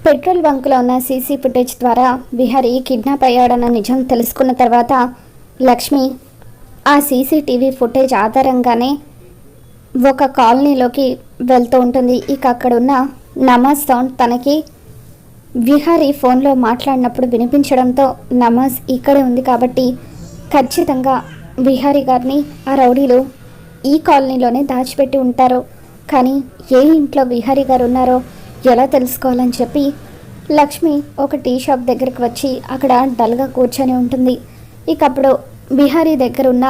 Petrol బంకులో ఉన్న CC footage ద్వారా Vihari kidnap అయ్యాడన్న నిజం తెలుసుకున్న తర్వాత లక్ష్మి ఆ సీసీటీవీ ఫుటేజ్ ఆధారంగానే ఒక కాలనీలోకి వెళ్తూ ఉంటుంది. ఇక అక్కడున్న నమాజ్ సౌండ్ తనకి విహారీ ఫోన్లో మాట్లాడినప్పుడు వినిపించడంతో నమాజ్ ఇక్కడే ఉంది కాబట్టి ఖచ్చితంగా విహారీ గారిని ఆ రౌడీలు ఈ కాలనీలోనే దాచిపెట్టి ఉంటారు. కానీ ఏ ఇంట్లో విహారీ గారు ఉన్నారో ఎలా తెలుసుకోవాలని చెప్పి లక్ష్మి ఒక టీ షాప్ దగ్గరికి వచ్చి అక్కడ డల్గా కూర్చొని ఉంటుంది. ఇక అప్పుడు విహారీ దగ్గర ఉన్న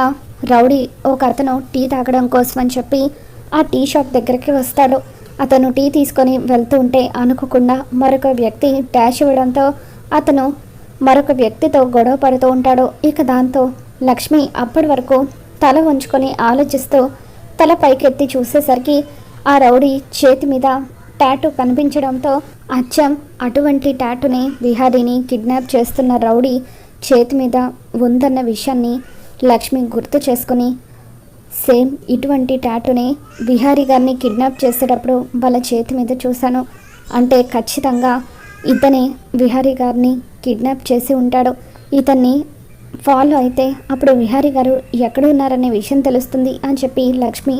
రౌడీ ఒక అతను టీ తాగడం కోసం అని చెప్పి ఆ టీ షాప్ దగ్గరికి వస్తాడు. అతను టీ తీసుకొని వెళ్తూ ఉంటే అనుకోకుండా మరొక వ్యక్తి డాష్ ఇవ్వడంతో అతను మరొక వ్యక్తితో గొడవ పడుతూ ఉంటాడు. ఇక దాంతో లక్ష్మి అప్పటి వరకు తల ఉంచుకొని ఆలోచిస్తూ తల పైకెత్తి చూసేసరికి ఆ రౌడీ చేతి మీద టాటూ కనిపించడంతో అచ్చం అటువంటి టాటూని విహారీని కిడ్నాప్ చేస్తున్న రౌడీ చేతి మీద ఉందన్న విషయాన్ని లక్ష్మి గుర్తు చేసుకుని సేమ్ ఇటువంటి టాటూని విహారీ గారిని కిడ్నాప్ చేసేటప్పుడు వాళ్ళ చేతి మీద చూశాను, అంటే ఖచ్చితంగా ఇతనే విహారీ గారిని కిడ్నాప్ చేసి ఉంటాడు, ఇతన్ని ఫాలో అయితే అప్పుడు విహారీ గారు ఎక్కడ ఉన్నారనే విషయం తెలుస్తుంది అని చెప్పి లక్ష్మి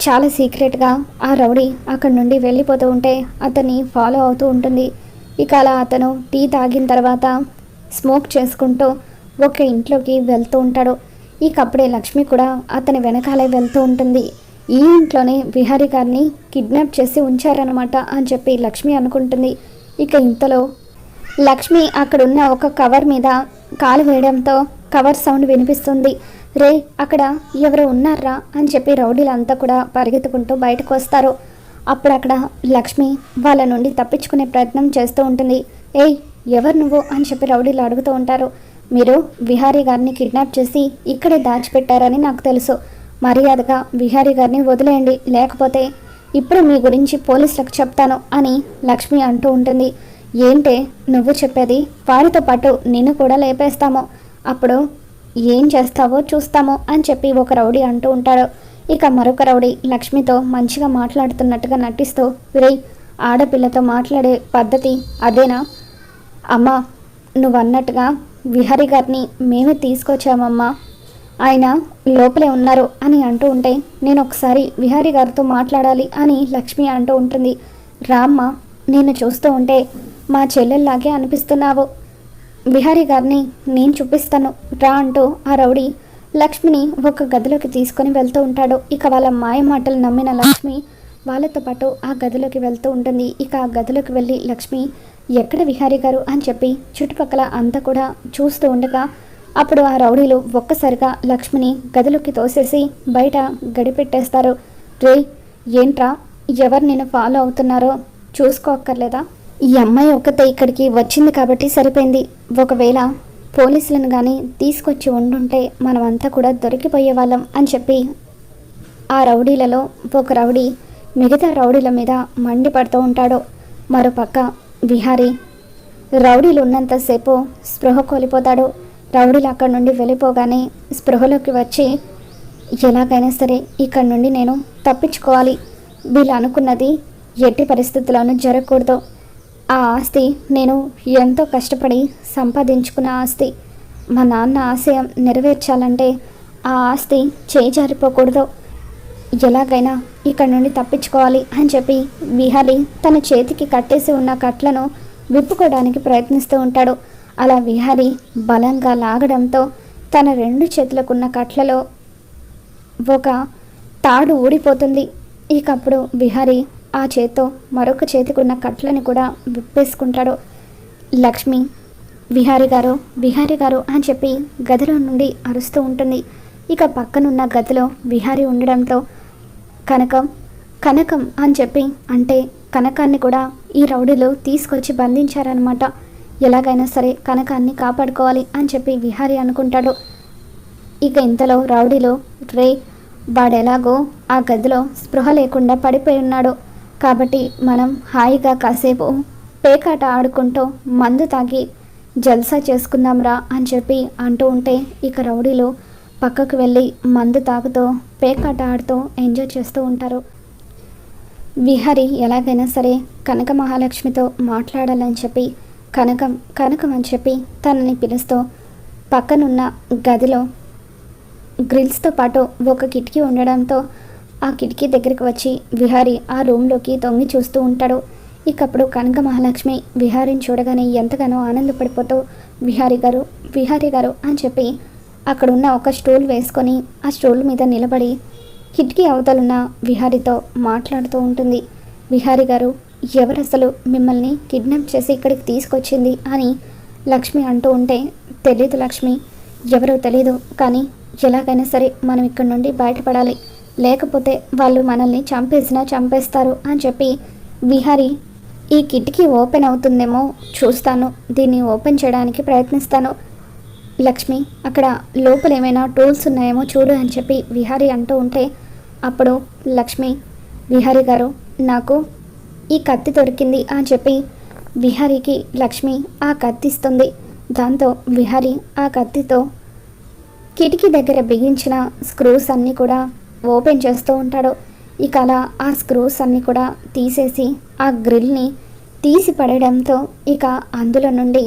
చాలా సీక్రెట్గా ఆ రౌడీ అక్కడి నుండి వెళ్ళిపోతూ ఉంటే అతన్ని ఫాలో అవుతూ ఉంటుంది. ఇక అలా అతను టీ తాగిన తర్వాత స్మోక్ చేసుకుంటూ ఒక ఇంట్లోకి వెళ్తూ ఉంటాడు. ఇక అప్పుడే లక్ష్మి కూడా అతని వెనకాలే వెళ్తూ ఉంటుంది. ఈ ఇంట్లోనే విహారీ గారిని కిడ్నాప్ చేసి ఉంచారనమాట అని చెప్పి లక్ష్మి అనుకుంటుంది. ఇక ఇంతలో లక్ష్మి అక్కడున్న ఒక కవర్ మీద కాలు వేయడంతో కవర్ సౌండ్ వినిపిస్తుంది. రే అక్కడ ఎవరు ఉన్నారా అని చెప్పి రౌడీలంతా కూడా పరిగెత్తుకుంటూ బయటకు వస్తారు. అప్పుడు అక్కడ లక్ష్మి వాళ్ళ నుండి తప్పించుకునే ప్రయత్నం చేస్తూ ఉంటుంది. ఏయ్ ఎవరు నువ్వు అని చెప్పి రౌడీలు అడుగుతూ ఉంటారు. మీరు విహారీ గారిని కిడ్నాప్ చేసి ఇక్కడే దాచిపెట్టారని నాకు తెలుసు, మర్యాదగా విహారీ గారిని వదిలేయండి, లేకపోతే ఇప్పుడు మీ గురించి పోలీసులకు చెప్తాను అని లక్ష్మి అంటూ ఉంటుంది. ఏంటే నువ్వు చెప్పేది, వారితో పాటు నిన్ను కూడా లేపేస్తాము, అప్పుడు ఏం చేస్తావో చూస్తాము అని చెప్పి ఒక రౌడీ అంటూ ఉంటాడు. ఇక మరొక రౌడీ లక్ష్మితో మంచిగా మాట్లాడుతున్నట్టుగా నటిస్తూ, రేయ్ ఆడపిల్లతో మాట్లాడే పద్ధతి అదేనా? అమ్మా నువ్వు అన్నట్టుగా విహారీ గారిని మేమే తీసుకొచ్చామమ్మా, ఆయన లోపలే ఉన్నారు అని అంటూ ఉంటే నేను ఒకసారి విహారీ గారితో మాట్లాడాలి అని లక్ష్మి అంటూ ఉంటుంది. రామ్మ నిన్ను చూస్తూ ఉంటే మా చెల్లెల్లాగే అనిపిస్తున్నావు, విహారీ గారిని నేను చూపిస్తాను రా అంటూ ఆ రౌడీ లక్ష్మిని ఒక గదిలోకి తీసుకొని వెళ్తూ ఉంటాడు. ఇక వాళ్ళ మాయ మాటలు నమ్మిన లక్ష్మి వాళ్ళతో పాటు ఆ గదిలోకి వెళ్తూ ఉంటుంది. ఇక ఆ గదిలోకి వెళ్ళి లక్ష్మి ఎక్కడ విహారీ గారు అని చెప్పి చుట్టుపక్కల అంతా కూడా చూస్తూ ఉండగా అప్పుడు ఆ రౌడీలు ఒక్కసారిగా లక్ష్మిని గదిలోకి తోసేసి బయట గడిపెట్టేస్తారు. రే ఏంట్రా ఎవరు నేను ఫాలో అవుతున్నారో చూసుకోక్కర్లేదా? ఈ అమ్మాయి ఒక్కతే ఇక్కడికి వచ్చింది కాబట్టి సరిపోయింది, ఒకవేళ పోలీసులను కానీ తీసుకొచ్చి ఉండుంటే మనమంతా కూడా దొరికిపోయే వాళ్ళం అని చెప్పి ఆ రౌడీలలో ఒక రౌడీ మిగతా రౌడీల మీద మండిపడుతూ ఉంటాడు. మరోపక్క విహారీ రౌడీలు ఉన్నంతసేపు స్పృహ కోల్పోతాడు. రౌడీలు అక్కడి నుండి వెళ్ళిపోగానే స్పృహలోకి వచ్చి ఎలాగైనా సరే ఇక్కడి నుండి నేను తప్పించుకోవాలి, వీళ్ళు అనుకున్నది ఎట్టి పరిస్థితుల్లోనూ జరగకూడదు, ఆ ఆస్తి నేను ఎంతో కష్టపడి సంపాదించుకున్న ఆస్తి, మా నాన్న ఆశయం నెరవేర్చాలంటే ఆ ఆస్తి చేజారిపోకూడదు, ఎలాగైనా ఇక్కడ నుండి తప్పించుకోవాలి అని చెప్పి విహారీ తన చేతికి కట్టేసి ఉన్న కట్లను విప్పుకోవడానికి ప్రయత్నిస్తూ ఉంటాడు. అలా విహారీ బలంగా లాగడంతో తన రెండు చేతులకున్న కట్లలో ఒక తాడు ఊడిపోతుంది. ఇకప్పుడు విహారీ ఆ చేత్తో మరొక చేతికున్న కట్లని కూడా విప్పేసుకుంటాడు. లక్ష్మి విహారీ గారు అని చెప్పి గదిలో నుండి అరుస్తూ ఉంటుంది. ఇక పక్కనున్న గదిలో విహారీ ఉండడంతో కనకం అని చెప్పి, అంటే కనకాన్ని కూడా ఈ రౌడీలు తీసుకొచ్చి బంధించారనమాట, ఎలాగైనా సరే కనకాన్ని కాపాడుకోవాలి అని చెప్పి విహారీ అనుకుంటాడు. ఇక ఇంతలో రౌడీలు రే వాడెలాగో ఆ గదిలో స్పృహ లేకుండా పడిపోయి ఉన్నాడు, కాబట్టి మనం హాయిగా కాసేపు పేకాట ఆడుకుంటూ మందు తాగి జల్సా చేసుకుందాంరా అని చెప్పి అంటూ ఉంటే ఇక రౌడీలు పక్కకు వెళ్ళి మందు తాగుతూ పేకాట ఆడుతూ ఎంజాయ్ చేస్తూ ఉంటారు. విహారి ఎలాగైనా సరే కనక మహాలక్ష్మితో మాట్లాడాలని చెప్పి కనకం అని చెప్పి తనని పిలుస్తూ పక్కనున్న గదిలో గ్రిల్స్తో పాటు ఒక కిటికీ ఉండడంతో ఆ కిటికీ దగ్గరికి వచ్చి విహారి ఆ రూమ్లోకి తొంగి చూస్తూ ఉంటాడు. ఇకప్పుడు కనక మహాలక్ష్మి విహారిని చూడగానే ఎంతగానో ఆనందపడిపోతూ విహారి గారు అని చెప్పి అక్కడున్న ఒక స్టూల్ వేసుకొని ఆ స్టూల్ మీద నిలబడి కిటికీ అవతలున్న విహారితో మాట్లాడుతూ ఉంటుంది. విహారి గారు, ఎవరు అసలు మిమ్మల్ని కిడ్నాప్ చేసి ఇక్కడికి తీసుకొచ్చింది అని లక్ష్మి అంటూ ఉంటే, తెలీదు లక్ష్మి, ఎవరో తెలీదు, కానీ ఎలాగైనా సరే మనం ఇక్కడ నుండి బయటపడాలి, లేకపోతే వాళ్ళు మనల్ని చంపేస్తారు అని చెప్పి విహారి, ఈ కిటికీ ఓపెన్ అవుతుందేమో చూస్తాను, దీన్ని ఓపెన్ చేయడానికి ప్రయత్నిస్తాను, లక్ష్మి అక్కడ లోపల ఏమైనా టూల్స్ ఉన్నాయేమో చూడు అని చెప్పి విహారి అంటూ ఉంటే, అప్పుడు లక్ష్మి, విహారి గారు నాకు ఈ కత్తి దొరికింది అని చెప్పి విహారికి లక్ష్మి ఆ కత్తి ఇస్తుంది. దాంతో విహారి ఆ కత్తితో కిటికీ దగ్గర బిగించిన స్క్రూస్ అన్నీ కూడా ఓపెన్ చేస్తూ ఉంటాడు. ఇక అలా ఆ స్క్రూస్ అన్నీ కూడా తీసేసి ఆ గ్రిల్ని తీసి పడేయడంతో ఇక అందులో నుండి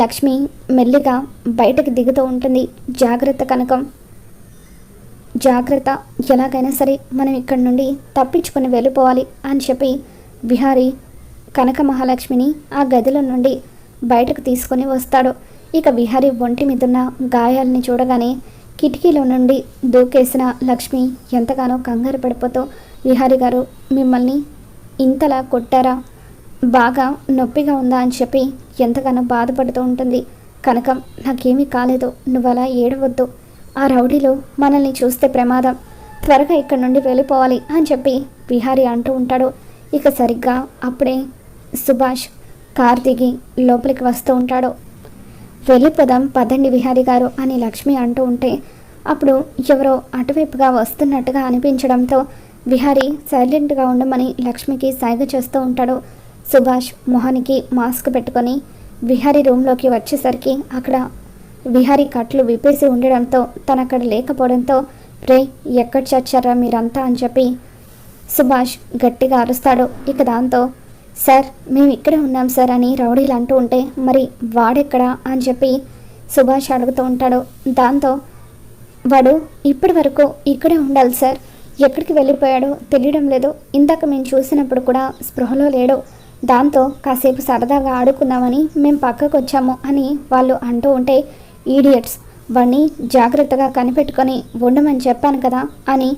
లక్ష్మి మెల్లిగా బయటకు దిగుతూ ఉంటుంది. జాగ్రత్త కనకం, జాగ్రత్త, ఎలాగైనా సరే మనం ఇక్కడి నుండి తప్పించుకొని వెళ్ళిపోవాలి అని చెప్పి విహారి కనక మహాలక్ష్మిని ఆ గదిలో నుండి బయటకు తీసుకొని వస్తాడు. ఇక విహారి ఒంటి మీదున్న గాయాలని చూడగానే కిటికీలో నుండి దూకేసిన లక్ష్మి ఎంతగానో కంగారు పడిపోతూ, విహారి గారు మిమ్మల్ని ఇంతలా కొట్టారా, బాగా నొప్పిగా ఉందా అని చెప్పి ఎంతగానో బాధపడుతూ ఉంటుంది. కనకం, నాకేమీ కాలేదు, నువ్వు అలా ఏడవద్దు, ఆ రౌడీలు మనల్ని చూస్తే ప్రమాదం, త్వరగా ఇక్కడి నుండి వెళ్ళిపోవాలి అని చెప్పి విహారి అంటూ ఉంటాడు. ఇక సరిగ్గా అప్పుడే సుభాష్ కార్ దిగి లోపలికి వస్తూ ఉంటాడు. వెళ్ళిపోదాం పదండి విహారి గారు అని లక్ష్మి అంటూ ఉంటే, అప్పుడు ఎవరో అటువైపుగా వస్తున్నట్టుగా అనిపించడంతో విహారి సైలెంట్గా ఉండమని లక్ష్మికి సైగ చేస్తూ ఉంటాడు. సుభాష్ మొహానికి మాస్క్ పెట్టుకొని విహారి రూమ్లోకి వచ్చేసరికి అక్కడ విహారి కట్లు విప్పేసి ఉండడంతో తను అక్కడ లేకపోవడంతో, రే ఎక్కడ చచ్చారా మీరంతా అని చెప్పి సుభాష్ గట్టిగా అరుస్తాడు. ఇక దాంతో, సార్ మేము ఇక్కడే ఉన్నాం సార్ అని రౌడీలు అంటూ ఉంటే, మరి వాడెక్కడా అని చెప్పి సుభాష్ అడుగుతూ ఉంటాడు. దాంతో వాడు ఇప్పటి వరకు ఇక్కడే ఉండాలి సార్, ఎక్కడికి వెళ్ళిపోయాడో తెలియడం లేదు, ఇందాక మేము చూసినప్పుడు కూడా స్పృహలో లేడు, దాంతో కాసేపు సరదాగా ఆడుకుందామని మేము పక్కకు వచ్చాము అని వాళ్ళు అంటూ ఉంటే, ఈడియట్స్, వాడిని జాగ్రత్తగా కనిపెట్టుకొని ఉండమని చెప్పాను కదా అని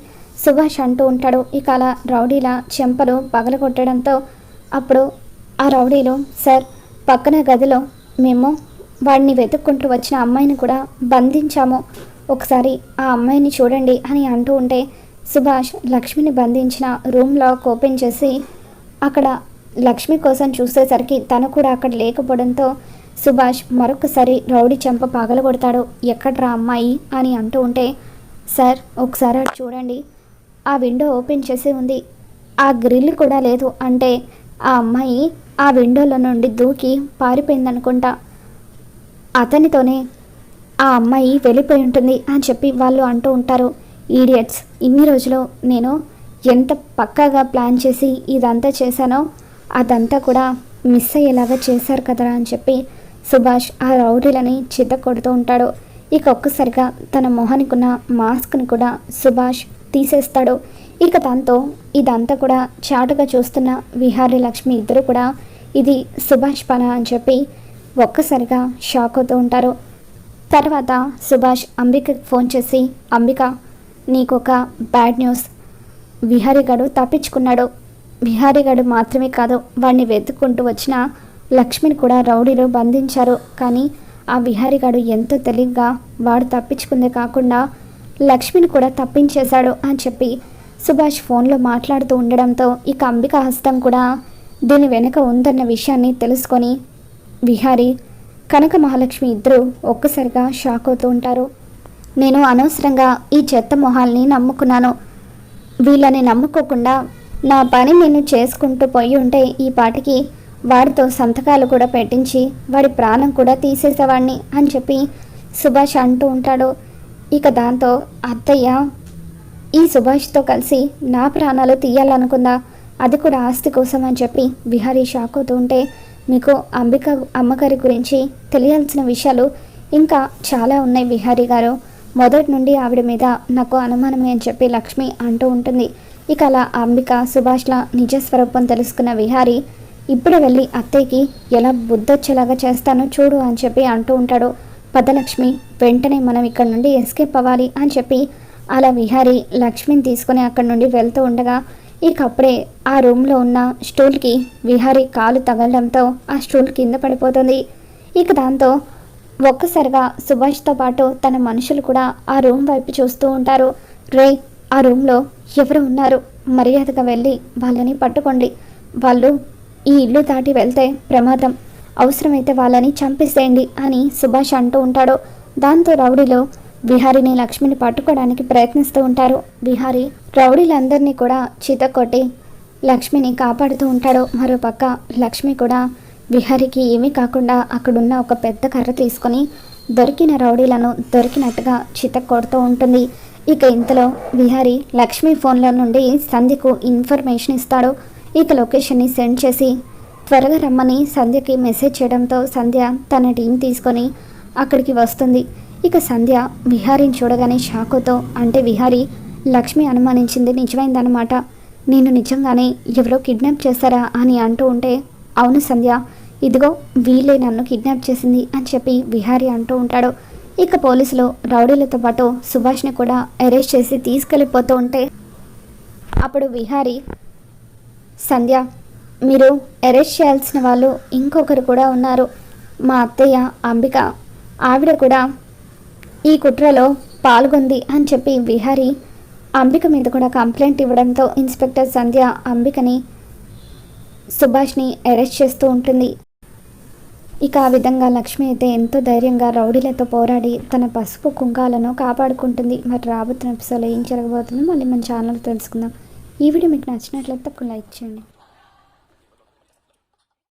సుభాష్ అంటూ ఉంటాడు. ఇక అలా రౌడీల చెంపలు పగలగొట్టడంతో అప్పుడు ఆ రౌడీలు, సార్ పక్కన గదిలో మేము వాడిని వెతుక్కుంటూ వచ్చిన అమ్మాయిని కూడా బంధించాము, ఒకసారి ఆ అమ్మాయిని చూడండి అని అంటూ ఉంటే, సుభాష్ లక్ష్మిని బంధించిన రూమ్ లాక్ ఓపెన్ చేసి అక్కడ లక్ష్మి కోసం చూసేసరికి తను కూడా అక్కడ లేకపోవడంతో సుభాష్ మరొకసారి రౌడీ చెంప పగలగొడతాడు. ఎక్కడ్రా అమ్మాయి అని అంటూ ఉంటే, సార్ ఒకసారి అటు చూడండి, ఆ విండో ఓపెన్ చేసి ఉంది, ఆ గ్రిల్ కూడా లేదు, అంటే ఆ అమ్మాయి ఆ విండోలో నుండి దూకి పారిపోయిందనుకుంటా, అతనితోనే ఆ అమ్మాయి వెళ్ళిపోయి ఉంటుంది అని చెప్పి వాళ్ళు అంటూ ఉంటారు. ఈడియట్స్, ఇన్ని రోజులు నేను ఎంత పక్కాగా ప్లాన్ చేసి ఇదంతా చేశానో అదంతా కూడా మిస్ అయ్యేలాగా చేశారు కదరా అని చెప్పి సుభాష్ ఆ రౌడీలని చిత్త కొడుతూ ఉంటాడు. ఇక ఒక్కసారిగా తన మొహానికున్న మాస్క్ని కూడా సుభాష్ తీసేస్తాడు. ఇక దాంతో ఇదంతా కూడా చాటుగా చూస్తున్న విహారి లక్ష్మి ఇద్దరు కూడా ఇది సుభాష్ పన అని చెప్పి ఒక్కసారిగా షాక్ అవుతూ ఉంటారు. తర్వాత సుభాష్ అంబికకి ఫోన్ చేసి, అంబిక నీకొక బ్యాడ్ న్యూస్, విహారిగాడు తప్పించుకున్నాడు, విహారిగాడు మాత్రమే కాదు వాడిని వెతుక్కుంటూ వచ్చిన లక్ష్మిని కూడా రౌడీలు బంధించారు, కానీ ఆ విహారిగాడు ఎంతో తెలివిగా వాడు తప్పించుకుందే కాకుండా లక్ష్మిని కూడా తప్పించేశాడు అని చెప్పి సుభాష్ ఫోన్లో మాట్లాడుతూ ఉండడంతో ఇక అంబిక హస్తం కూడా దీని వెనుక ఉందన్న విషయాన్ని తెలుసుకొని విహారి కనక మహాలక్ష్మి ఇద్దరు ఒక్కసారిగా షాక్ అవుతూ ఉంటారు. నేను అనవసరంగా ఈ చెత్త మొహాల్ని నమ్ముకున్నాను, వీళ్ళని నమ్ముకోకుండా నా పని నేను చేసుకుంటూ పోయి ఉంటే ఈ పాటికి వాడితో సంతకాలు కూడా పెట్టించి వాడి ప్రాణం కూడా తీసేసేవాడిని అని చెప్పి సుభాష్ అంటూ ఉంటాడు. ఇక దాంతో అత్తయ్య ఈ సుభాష్తో కలిసి నా ప్రాణాలు తీయాలనుకుందా, అది కూడా ఆస్తి కోసం అని చెప్పి విహారీ షాక్ అవుతూ ఉంటే, మీకు అంబిక అమ్మగారి గురించి తెలియాల్సిన విషయాలు ఇంకా చాలా ఉన్నాయి విహారీ గారు. మొదటి నుండి ఆవిడ మీద నాకు అనుమానమే అని చెప్పి లక్ష్మి అంటూ ఉంటుంది. ఇక అలా అంబిక సుభాష్ల నిజస్వరూపం తెలుసుకున్న విహారీ ఇప్పుడే వెళ్ళి అత్తయ్యకి ఎలా బుద్ధొచ్చేలాగా చేస్తానో చూడు అని చెప్పి అంటూ ఉంటాడు. పదలక్ష్మి, వెంటనే మనం ఇక్కడ నుండి ఎస్కేప్ అవ్వాలి అని చెప్పి అలా విహారీ లక్ష్మిని తీసుకొని అక్కడి నుండి వెళ్తూ ఉండగా, ఇక అప్పుడే ఆ రూమ్లో ఉన్న స్టూల్కి విహారీ కాలు తగలడంతో ఆ స్టూల్ కింద పడిపోతుంది. ఇక దాంతో ఒక్కసారిగా సుభాష్తో పాటు తన మనుషులు కూడా ఆ రూమ్ వైపు చూస్తూ ఉంటారు. రే, ఆ రూమ్లో ఎవరు ఉన్నారు, మర్యాదగా వెళ్ళి వాళ్ళని పట్టుకోండి, వాళ్ళు ఈ ఇల్లు దాటి వెళ్తే ప్రమాదం, అవసరమైతే వాళ్ళని చంపేసేయండి అని సుభాష్ అంటూ ఉంటాడు. దాంతో రౌడీలో విహారీని లక్ష్మిని పట్టుకోవడానికి ప్రయత్నిస్తూ ఉంటారు. విహారీ రౌడీలందరినీ కూడా చితకొట్టి లక్ష్మిని కాపాడుతూ ఉంటాడు. మరోపక్క లక్ష్మి కూడా విహారీకి ఏమీ కాకుండా అక్కడున్న ఒక పెద్ద కర్ర తీసుకొని దొరికిన రౌడీలను దొరికినట్టుగా చితకొడుతూ ఉంటుంది. ఇక ఇంతలో విహారీ లక్ష్మి ఫోన్లో నుండి సంధ్యకు ఇన్ఫర్మేషన్ ఇస్తాడు. ఇక లొకేషన్ని సెండ్ చేసి త్వరగా రమ్మని సంధ్యకి మెసేజ్ చేయడంతో సంధ్య తన టీం తీసుకొని అక్కడికి వస్తుంది. ఇక సంధ్య విహారీని చూడగానే షాకుతో, అంటే విహారీ లక్ష్మి అనుమానించింది నిజమైందనమాట, నేను నిజంగానే ఎవరో కిడ్నాప్ చేశారా అని అంటూ ఉంటే, అవును సంధ్య, ఇదిగో వీళ్ళే నన్ను కిడ్నాప్ చేసింది అని చెప్పి విహారీ అంటూ ఉంటాడు. ఇక పోలీసులు రౌడీలతో పాటు సుభాష్ని కూడా అరెస్ట్ చేసి తీసుకెళ్ళిపోతూ ఉంటే, అప్పుడు విహారీ, సంధ్య, మీరు అరెస్ట్ చేయాల్సిన వాళ్ళు ఇంకొకరు కూడా ఉన్నారు, మా అత్తయ్య అంబిక, ఆవిడ కూడా ఈ కుట్రలో పాల్గొంది అని చెప్పి విహారీ అంబిక మీద కూడా కంప్లైంట్ ఇవ్వడంతో ఇన్స్పెక్టర్ సంధ్య అంబికని సుభాష్ని అరెస్ట్ చేస్తూ ఉంటుంది. ఇక ఆ విధంగా లక్ష్మి అయితే ఎంతో ధైర్యంగా రౌడీలతో పోరాడి తన పసుపు కుంకాలను కాపాడుకుంటుంది. మరి రాబోతున్న ఎపిసోడ్లో ఏం జరగబోతుందో మళ్ళీ మన ఛానల్ తెలుసుకుందాం. ఈ వీడియో మీకు నచ్చినట్లయితే తప్పకుండా లైక్ చేయండి.